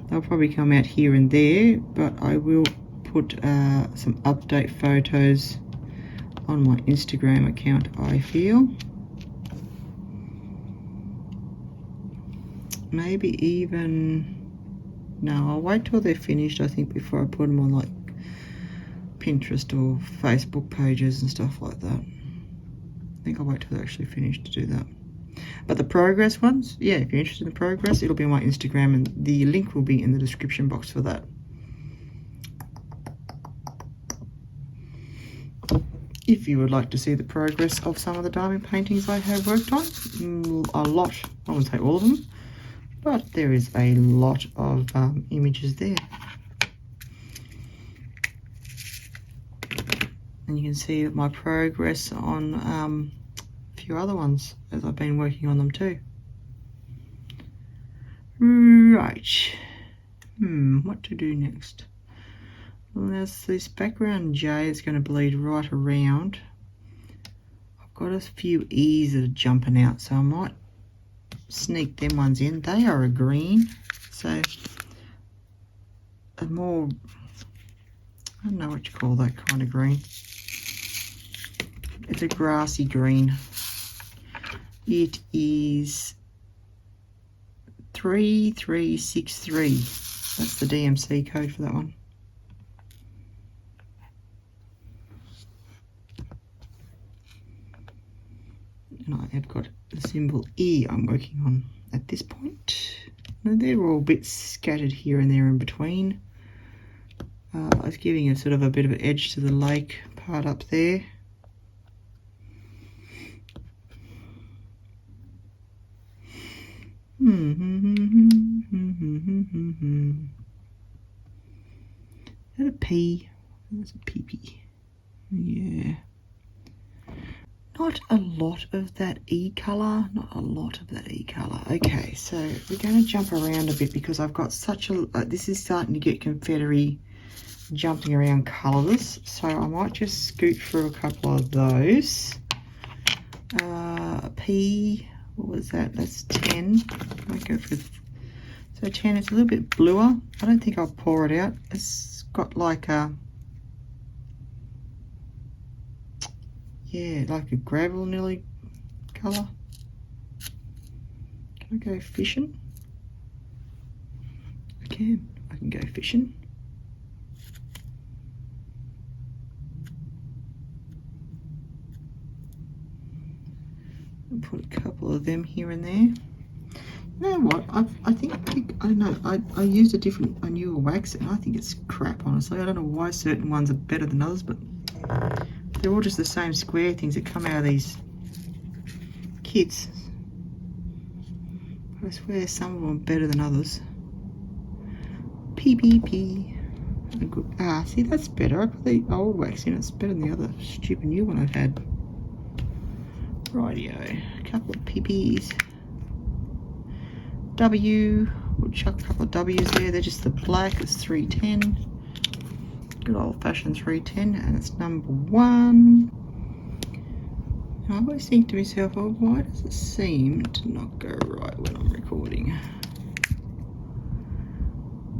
they'll probably come out here and there, but I will put some update photos on my Instagram account, I feel. Maybe even, no, I'll wait till they're finished, I think, before I put them on like Pinterest or Facebook pages and stuff like that. I think I'll wait till they're actually finished to do that. But the progress ones, yeah, if you're interested in the progress, it'll be on my Instagram, and the link will be in the description box for that. If you would like to see the progress of some of the diamond paintings I have worked on, a lot, I wouldn't say all of them, but there is a lot of images there. And you can see my progress on a few other ones as I've been working on them too. Right, what to do next? Well, there's this background J is going to bleed right around. I've got a few E's that are jumping out, so I might sneak them ones in. They are a green, so a more, I don't know what you call that kind of green. It's a grassy green. It is 3363. That's the DMC code for that one. And I have got the symbol E I'm working on at this point. Now they're all bits scattered here and there in between. I was giving a sort of a bit of an edge to the lake part up there. Is that a P? That's a PP. Yeah. Not a lot of that E colour. Not a lot of that E colour. Okay, so we're going to jump around a bit because I've got such a... this is starting to get confetti jumping around colours. So I might just scoot through a couple of those. P... What was that? That's 10. I might go for... So 10, it's a little bit bluer. I don't think I'll pour it out. It's got like a... Yeah, like a gravel nearly colour. Can I go fishing? I can go fishing. I'll put a couple of them here and there. You know what? I think I don't know. I used a newer wax and I think it's crap, honestly. I don't know why certain ones are better than others, but they're all just the same square things that come out of these kits. But I swear some of them are better than others. PPP. Ah, see, that's better. I put the old wax in. It's better than the other stupid new one I've had. Rightio. A couple of PPs. W. We'll chuck a couple of W's there. They're just the black. It's 310. Good old-fashioned 310, and it's number 1. And I always think to myself, oh, why does it seem to not go right when I'm recording?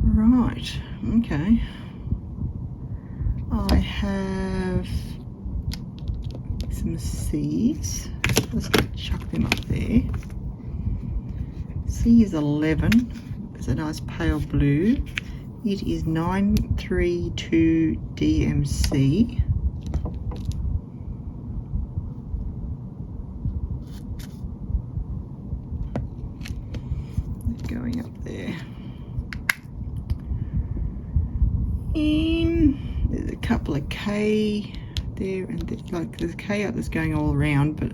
Right, okay. I have some seeds. Let's chuck them up there. C is 11. It's a nice pale blue. It is 932 DMC. Going up there. And there's a couple of K there, and like there's a K up that's going all around, but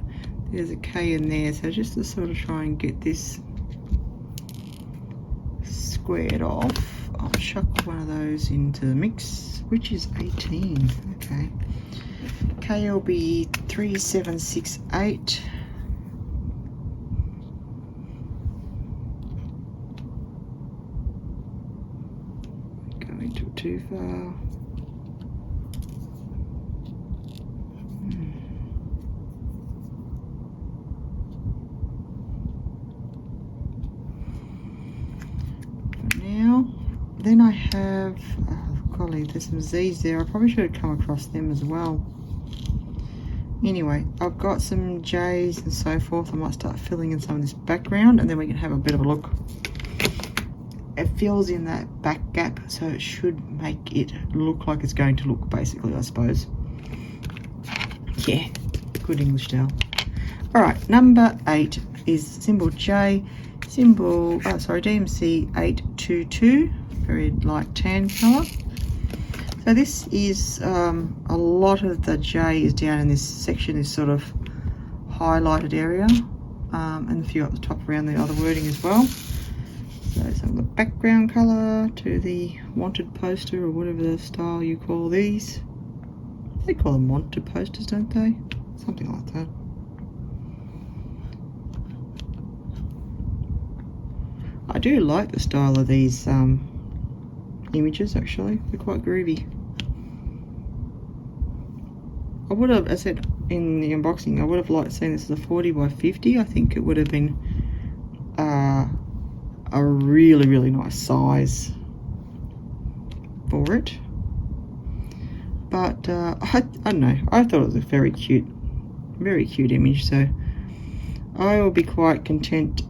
there's a K in there. So just to sort of try and get this squared off, I'll chuck one of those into the mix, which is 18. Okay. KLB 3768. Going too far. Then I have, oh golly, there's some Z's there. I probably should have come across them as well. Anyway, I've got some J's and so forth. I might start filling in some of this background and then we can have a bit of a look. It fills in that back gap, so it should make it look like it's going to look, basically, I suppose. Yeah, good English Del. Alright, number 8 is symbol J, symbol, oh sorry, DMC 822. Very light tan colour. So this is a lot of the J is down in this section, this sort of highlighted area, and a few up the top around the other wording as well. So some of the background colour to the wanted poster or whatever the style you call these. They call them wanted posters, don't they? Something like that. I do like the style of these images, actually. They're quite groovy. I would have, as I said in the unboxing, I would have liked seeing this as a 40 by 50. I think it would have been a really, really nice size for it. But I don't know, I thought it was a very cute image, so I will be quite content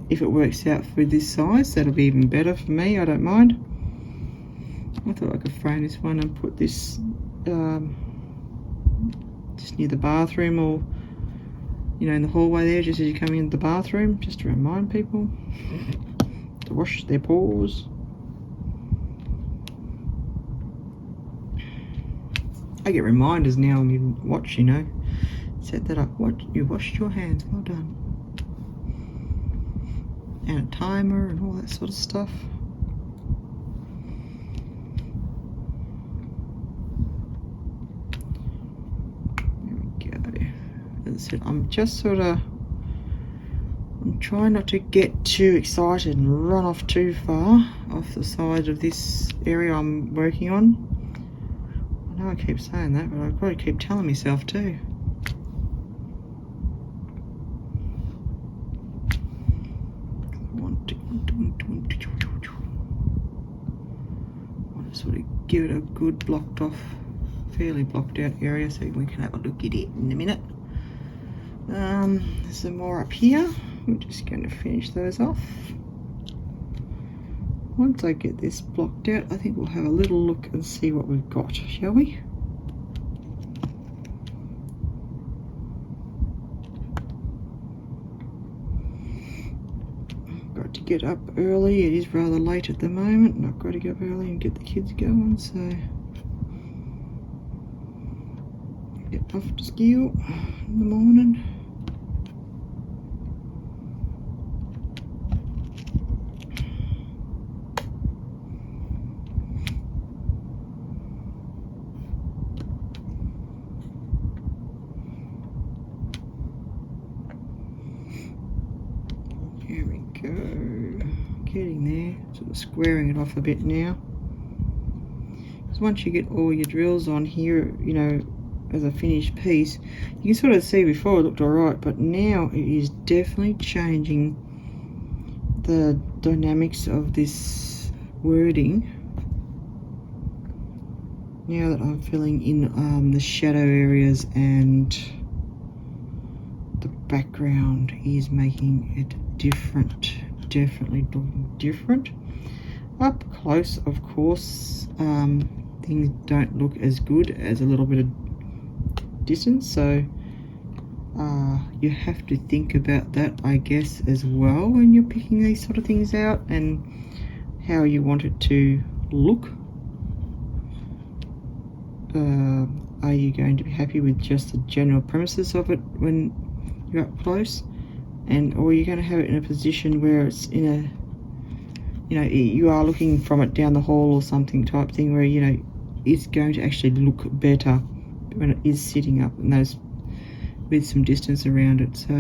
if it works out for this size. That'll be even better for me, I don't mind. I thought I could frame this one and put this just near the bathroom, or you know, in the hallway there, just as you come in the bathroom, just to remind people to wash their paws. I get reminders now when you watch, you know, set that up. What, you washed your hands, well done. And a timer and all that sort of stuff. There we go. As I said, I'm trying not to get too excited and run off too far off the side of this area I'm working on. I know I keep saying that, but I've got to keep telling myself too. Want to sort of give it a good blocked off, fairly blocked out area so we can have a look at it in a minute. There's some more up here. I'm just going to finish those off. Once I get this blocked out, I think we'll have a little look and see what we've got, shall we? I've got to get up early. It is rather late at the moment, and I've got to get up early and get the kids going, so get off to school in the morning. Here we go, getting there, sort of squaring it off a bit now. Because once you get all your drills on here, you know, as a finished piece, you can sort of see before it looked alright, but now it is definitely changing the dynamics of this wording. Now that I'm filling in the shadow areas and the background is making it different, definitely different. Up close, of course, things don't look as good as a little bit of distance, so you have to think about that, I guess, as well when you're picking these sort of things out and how you want it to look. Are you going to be happy with just the general premises of it when you're up close, and or you're going to have it in a position where it's in a, you know, you are looking from it down the hall or something type thing, where, you know, it's going to actually look better when it is sitting up and those with some distance around it. So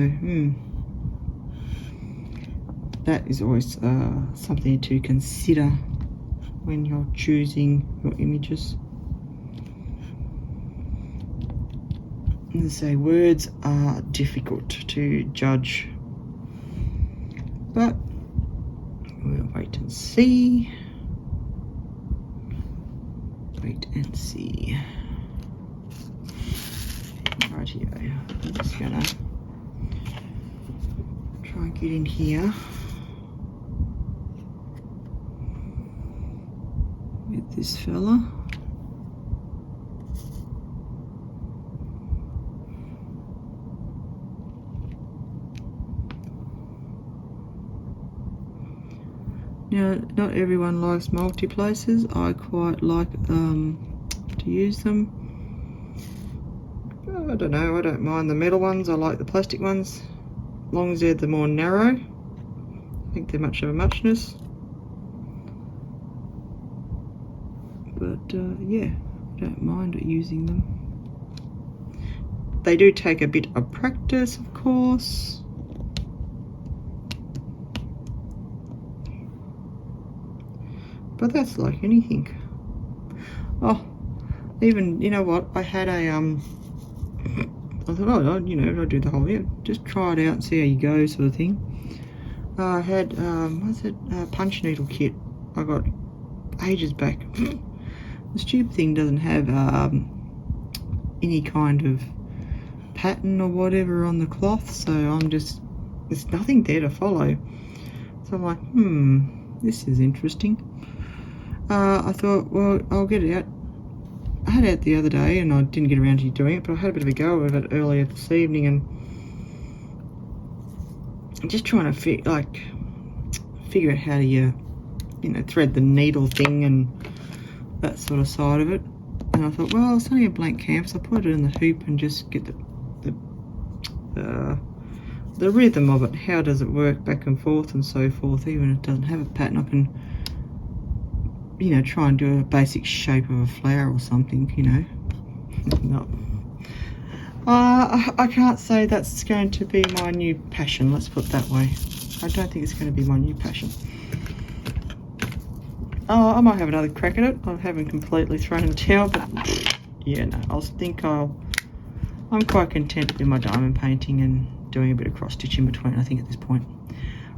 that is always something to consider when you're choosing your images. As I say, words are difficult to judge, but we'll wait and see. Wait and see. Rightio. I'm just gonna try and get in here with this fella. Now, not everyone likes multi-places. I quite like to use them. I don't know, I don't mind the metal ones. I like the plastic ones, as long as they're the more narrow. I think they're much of a muchness. But yeah, I don't mind using them. They do take a bit of practice, of course. But that's like anything. Oh, even, you know what, I had a, I thought, oh, you know, I'll do the whole, yeah, just try it out and see how you go, sort of thing. I had, what's it, punch needle kit I got ages back. The stupid thing doesn't have any kind of pattern or whatever on the cloth, so I'm just, there's nothing there to follow. So I'm like, this is interesting. I thought, well, I'll get it out. I had it out the other day and I didn't get around to doing it, but I had a bit of a go with it earlier this evening, and I'm just trying to figure out how to, you know, thread the needle thing and that sort of side of it. And I thought, well, it's only a blank canvas. I'll put it in the hoop and just get the rhythm of it. How does it work back and forth and so forth? Even if it doesn't have a pattern, I can, you know, try and do a basic shape of a flower or something, you know. No. I can't say that's going to be my new passion, let's put it that way. I don't think it's going to be my new passion. Oh, I might have another crack at it. I haven't completely thrown in the towel, but yeah, no, I'm quite content with my diamond painting and doing a bit of cross stitch in between, I think, at this point.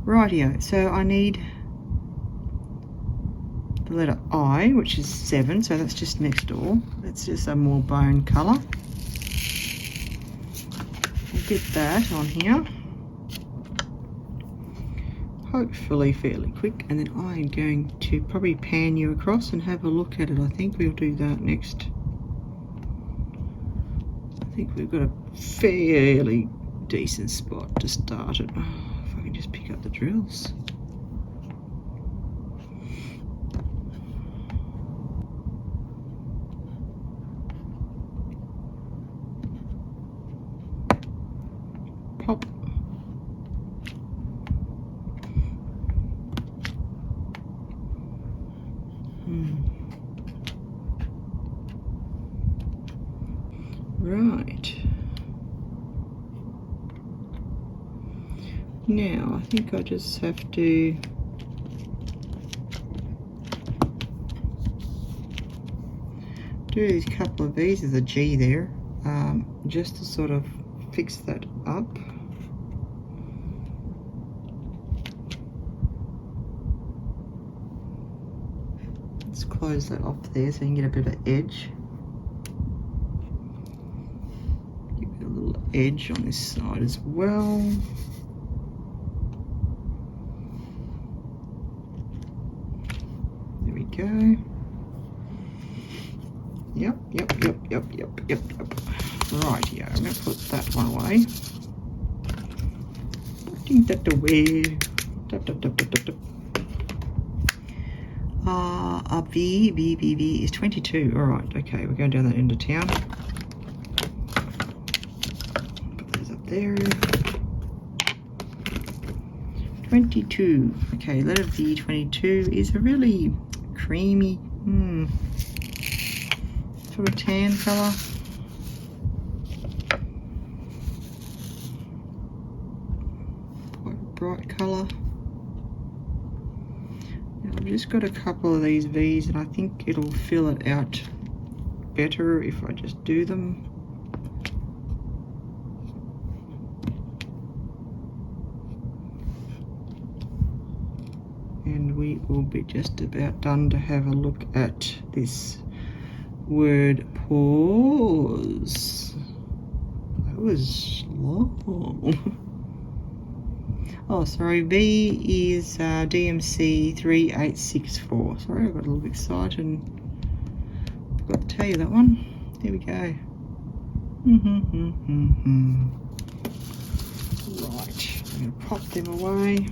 Rightio, so I need the letter I, which is 7, so that's just next door. That's just a more bone colour. We'll get that on here. Hopefully fairly quick, and then I'm going to probably pan you across and have a look at it. I think we'll do that next. I think we've got a fairly decent spot to start it. Oh, if I can just pick up the drills. Pop. Right. Now, I think I just have to do these couple of these. There's a G there, just to sort of fix that up. Let's close that off there so you can get a bit of edge. Give it a little edge on this side as well. There we go. Yep. Rightio, I'm going to put that one away. Putting that away. V is 22. Alright, okay, we're going down that end of town. Put those up there. 22. Okay, letter V, 22 is a really creamy, sort of tan colour. Quite a bright colour. I've just got a couple of these V's and I think it'll fill it out better if I just do them. And we will be just about done to have a look at this word pause. That was long. Oh, sorry, V is DMC 3864. Sorry, I got a little excited and forgot to tell you that one. There we go. Right, I'm going to pop them away.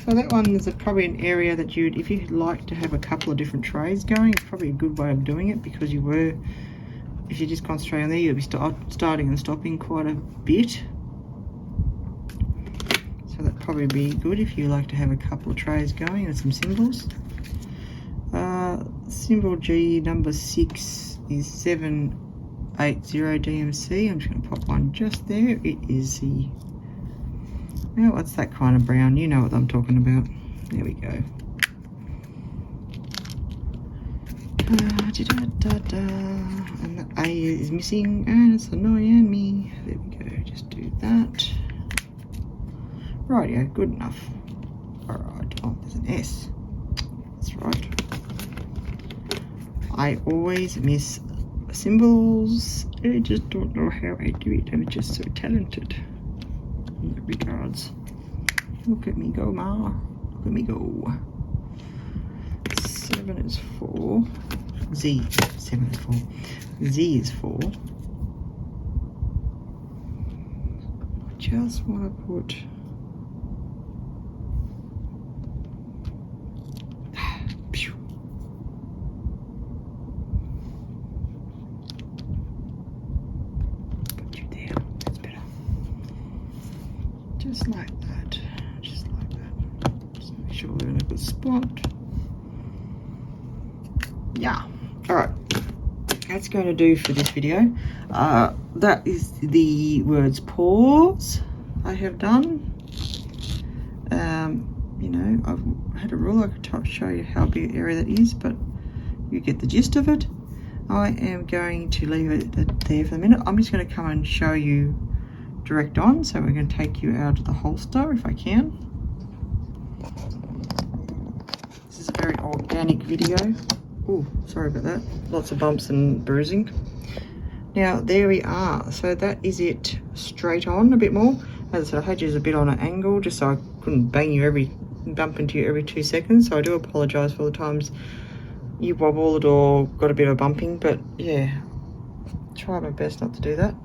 So that one is probably an area that if you'd like to have a couple of different trays going, it's probably a good way of doing it, because if you just concentrate on there, you'll be starting and stopping quite a bit. So that'd probably be good if you like to have a couple of trays going and some symbols. Symbol G number 6 is 780 DMC. I'm just going to pop one just there. It is the, well, what's that kind of brown? You know what I'm talking about. There we go. And the A is missing and it's annoying me. There we go. Just do that. Rightio, good enough. Alright, oh, there's an S. That's right. I always miss symbols. I just don't know how I do it. I'm just so talented in that regards. Look at me go, Ma. Look at me go. 7 is 4. Z. 7 is 4. Z is 4. I just want to put you there. That's better. Just like that. Just like that. Just make sure we're in a good spot. Yeah. Alright. That's going to do for this video. That is the words pause I have done. You know, I've had a rule. I could show you how big an area that is, but you get the gist of it. I am going to leave it there for a minute. I'm just going to come and show you direct on, so we're going to take you out of the holster if I can. This is a very organic video. Oh, sorry about that. Lots of bumps and bruising. Now, there we are. So that is it straight on a bit more. As I said, I had you a bit on an angle just so I couldn't bump into you every 2 seconds. So I do apologise for the times you wobbled or got a bit of bumping, but yeah, try my best not to do that.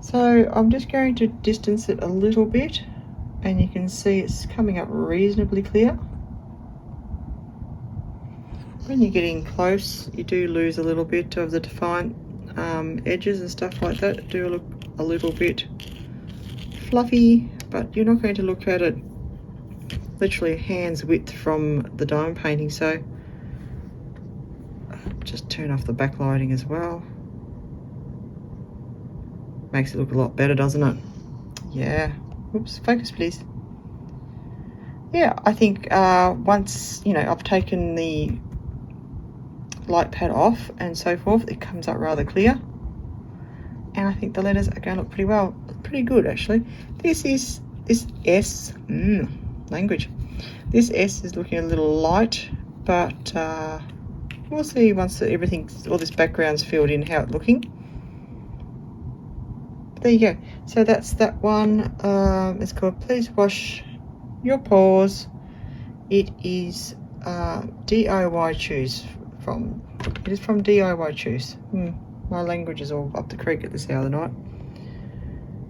So I'm just going to distance it a little bit, and you can see it's coming up reasonably clear. When you're getting close, you do lose a little bit of the defined edges and stuff like that. Do look a little bit fluffy, but you're not going to look at it literally a hand's width from the diamond painting. So just turn off the backlighting as well. Makes it look a lot better, doesn't it? Yeah. Oops, focus please. Yeah, I think once, you know, I've taken the light pad off and so forth, it comes up rather clear, and I think the letters are going to look pretty well, pretty good actually. This S language. This S is looking a little light, but we'll see once all this background's filled in how it's looking. There you go. So that's that one. It's called Please Wash Your Paws. It is DIY Choose. It is from DIY Choose. My language is all up the creek at this hour of the night.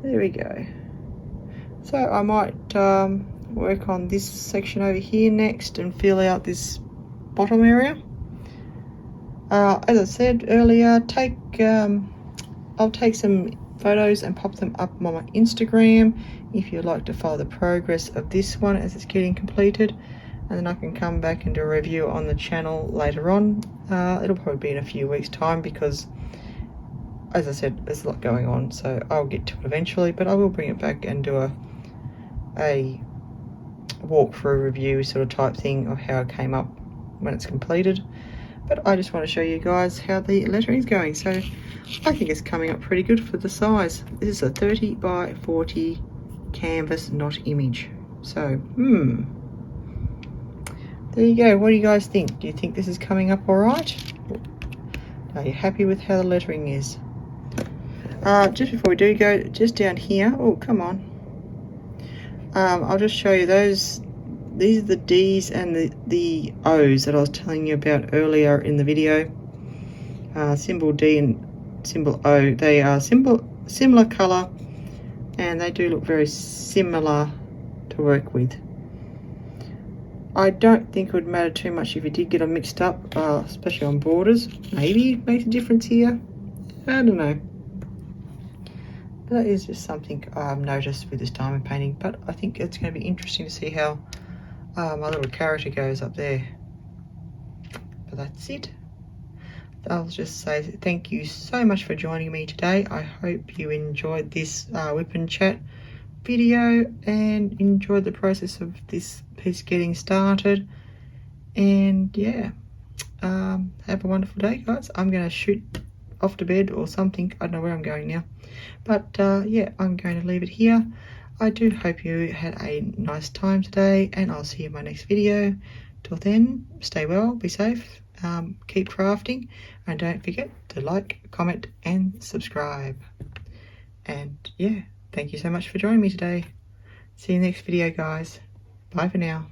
There we go. So I might work on this section over here next and fill out this bottom area. As I said earlier, I'll take some photos and pop them up on my Instagram if you'd like to follow the progress of this one as it's getting completed. And then I can come back and do a review on the channel later on. It'll probably be in a few weeks' time because, as I said, there's a lot going on, so I'll get to it eventually, but I will bring it back and do a walkthrough review sort of type thing of how it came up when it's completed. But I just want to show you guys how the lettering is going. So I think it's coming up pretty good for the size. This is a 30 by 40 canvas, not image. So, there you go. What do you guys think? Do you think this is coming up all right? Are you happy with how the lettering is? Just before we do go, just down here. Oh, come on. I'll just show you those. These are the D's and the O's that I was telling you about earlier in the video. Symbol D and symbol O. They are similar color, and they do look very similar to work with. I don't think it would matter too much if you did get them mixed up, especially on borders. Maybe it makes a difference here. I don't know. But that is just something I've noticed with this diamond painting. But I think it's going to be interesting to see how my little character goes up there. But that's it. I'll just say thank you so much for joining me today. I hope you enjoyed this whip and chat video and enjoyed the process of this piece getting started. And yeah, have a wonderful day, guys. I'm going to shoot off to bed or something. I don't know where I'm going now, but yeah, I'm going to leave it here. I do hope you had a nice time today, and I'll see you in my next video. Till then, stay well, be safe, keep crafting, and don't forget to like, comment, and subscribe. And yeah, thank you so much for joining me today. See you next video, guys. Bye for now.